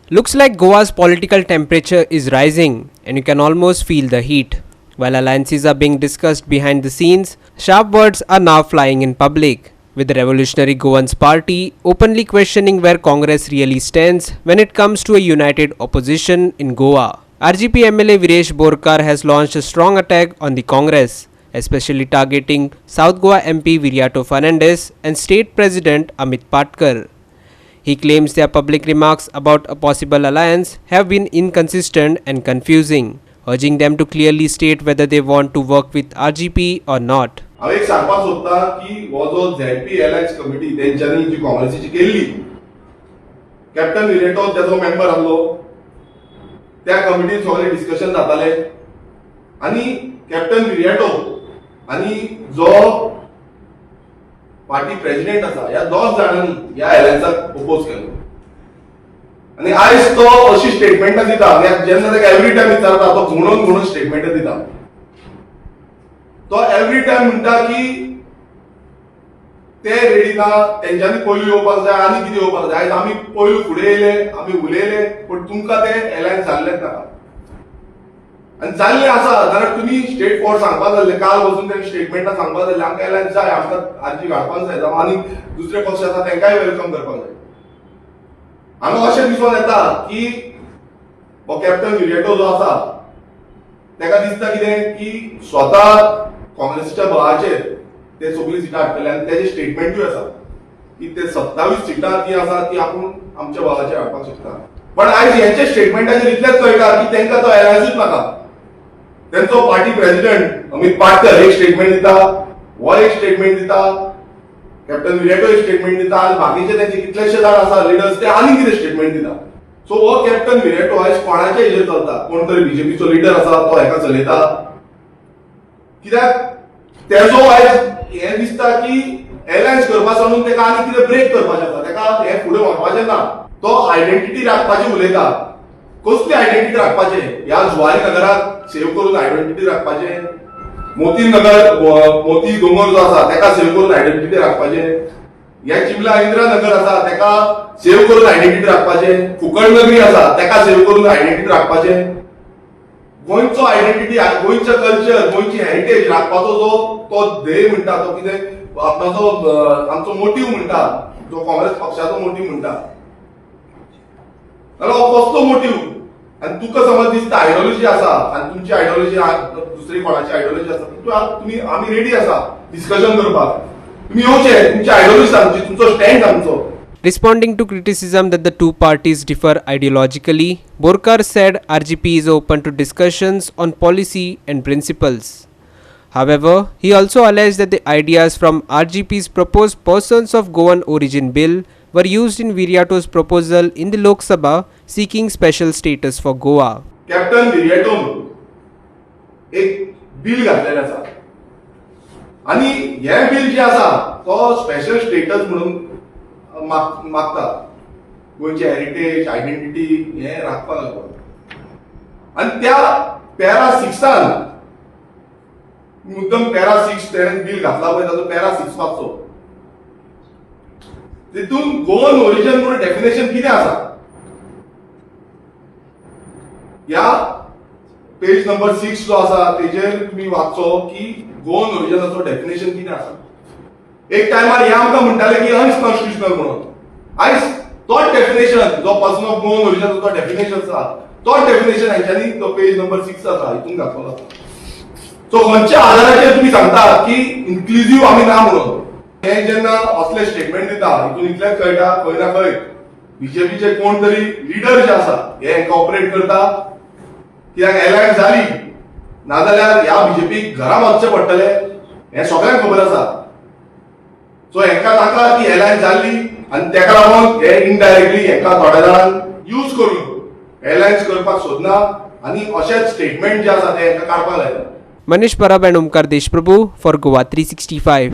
Looks like Goa's political temperature is rising and you can almost feel the heat. While alliances are being discussed behind the scenes, sharp words are now flying in public, with the Revolutionary Goans Party openly questioning where Congress really stands when it comes to a united opposition in Goa. RGP MLA Viresh Borkar has launched a strong attack on the Congress, especially targeting South Goa MP Viriato Fernandes and State President Amit Patkar. He claims their public remarks about a possible alliance have been inconsistent and confusing, urging them to clearly state whether they want to work with RGP or not. हांव एक सांगपाक सोदतां की हो जो ZP alliance committee तेंच्यांनी जी काँग्रेसीची केल्ली, captain विरेटो तेजो मेंबर आसलो, त्या कमिटीन सगळे डिस्कशन जाताले आनी कॅप्टन विरेटो आनी जो पार्टी प्रेसिडेंट आसा ह्या दोग जाणांनी ह्या एलायन्साक ओपोज केलो आनी आयज तो अशी स्टेटमेंटां दिता, जेन्ना ताका एवरी टायम विचारता तो म्हणून स्टेटमेंटां दिता. तो एवरी टाइम म्हणटा की ते रेडी ना, तेंच्यांनी पयलू येवपाक जाय आनी कितें येवपाक जाय. आयज आमी पयलू फुडें येयले, आमी उलयले, पण तुमकां ते एलायन्स जाल्लेच नाका आनी जाल्लें आसा जाल्यार तुमी स्टेट फॉर्ड सांगपाक जाल्ले. काल वचून तेणी स्टेटमेंटां सांगपाक जाल्ले आमकां एलायन्स जाय, आमकां आरजी घालपाक जाय जावं आनी दुसरे पक्ष आसा तेंकाय वेलकम करपाक जाय. हांगा अशें दिसून येता की हो कॅप्टन विरेटो जो आसा तेका दिसता कितें की स्वता काँग्रेसच्या बळाचेर ते सगळी सिटां हाडटले आनी तेजे स्टेटमेंटूय आसा की ते 27 सिटां ती आसा ती आपूण आमच्या बळाचेर हाडपाक शकता. पण आयज हेंचे स्टेटमेंटाचेर इतलेंच कळटा की तेंकां तो एलायन्सूच नाका. तेंचो पार्टी प्रेसिडेंट अमित पाटकर एक स्टेटमेंट दिता, हो एक स्टेटमेंट दिता, कॅप्टन विरेटो एक स्टेटमेंट दिता आनी बाकीचे तेंचे कितलेशे जाण आसा लिडर्स ते आनी कितें स्टेटमेंट दिता. सो हो कॅप्टन विरेटो आयज कोणाच्या हेजेर चलता, कोण तरी बीजेपीचो लिडर आसा तो हेका चलयता. कित्याक तेजो आयज हें दिसता की एलायन्स करपा सोडून तेका आनी कितें ब्रेक करपाचें आसा, तेका हें फुडें व्हरपाचें ना. तो आयडेंटिटी राखपाची उलयता. कसली आयडेंटिटी राखपाचें? ह्या जुवारी नगराक सेव करून आयडेंटिटी राखपाचें, मोती नगर मोती दोंगर जो आसा तेका सेव करून आयडेंटिटी राखपाचें, ह्या चिमला इंदिरा नगर आसा तेका सेव करून आयडेंटिटी राखपाचें, फुकट नगरी आसा तेका सेव करून आयडेंटिटी राखपाचें. गोंयचो आयडेंटिटी, गोंयचो कल्चर, गोंयची हेरिटेज राखपाचो जो तो ध्येय म्हणटा, तो कितें आपणाचो आमचो मोटीव म्हणटा, जो काँग्रेस पक्षाचो मोटीव म्हणटा, जाल्यार हो कसलो मोटीव? आनी तुका समज दिसता आयडियोलॉजी आसा आनी तुमची आयडियोलॉजी दुसरी कोणाची आयडियोलॉजी आसा, तुमी आमी रेडी आसा डिस्कशन करपाक. तुम्ही येवचे, तुमची आयडियोलॉजी सांगची, तुमचो stand सांगचो. Responding to criticism that the two parties differ ideologically, Borkar said RGP is open to discussions on policy and principles. However, he also alleged that the ideas from RGP's proposed Persons of Goan Origin Bill were used in Viriato's proposal in the Lok Sabha seeking special status for Goa. Captain विरियाटोन एक bill घातलेलें आसा आनी हें bill जें आसा तो special status म्हणून मागता. गोंयची हेरिटेज आयडेंटिटी हें राखपाक लागून आनी त्या पॅरा 6 मुद्दम पॅरा 6 तेणें बिल घातला पळय ताचो पॅरा 6 वाचचो. तितून गोवन ओरिजिन म्हणून डेफिनेशन कितें आसा ह्या पेज नंबर 6 जो आसा तेजेर तुमी वाचचो की गोवन ओरिजिनाचो डेफिनेशन कितें आसा. एक टायमार हे आमकां म्हणटाले की अनकॉन्स्टिट्युशनल म्हणून. आयज तोच डेफिनेशन जो पर्सन ऑफ गोवन ओरिजिन जो डेफिनेशन आसा तोच डेफिनेशन हेंच्यांनी तो पेज नंबर 6 आसा हितून घातलेलो आसा. सो खंयच्या आधाराचेर तुमी सांगता की इन्क्लुझिव्ह आमी ना म्हणून. हे जेन्ना असले स्टेटमेंट दिता हितून इतलेंच कळटा खंय ना खंय बीजेपीचे कोण तरी लिडर जे आसा हे हेंकां ऑपरेट करता. कित्याक एलायन्स जाली नाजाल्यार ह्या बीजेपीक घरा वचचें पडटलें हें सगळ्यांक खबर आसा. सो हेंकां नाका ती एलायन्स जाल्ली आनी तेका लागून हे इनडायरेक्टली हेंकां थोड्या जाणांक यूज करून एलायन्स करपाक सोदना आनी अशेच स्टेटमेंट जे आसा ते हेंकां काडपाक लायता. Manish Parab and Omkar Deshprabhu for Goa 365.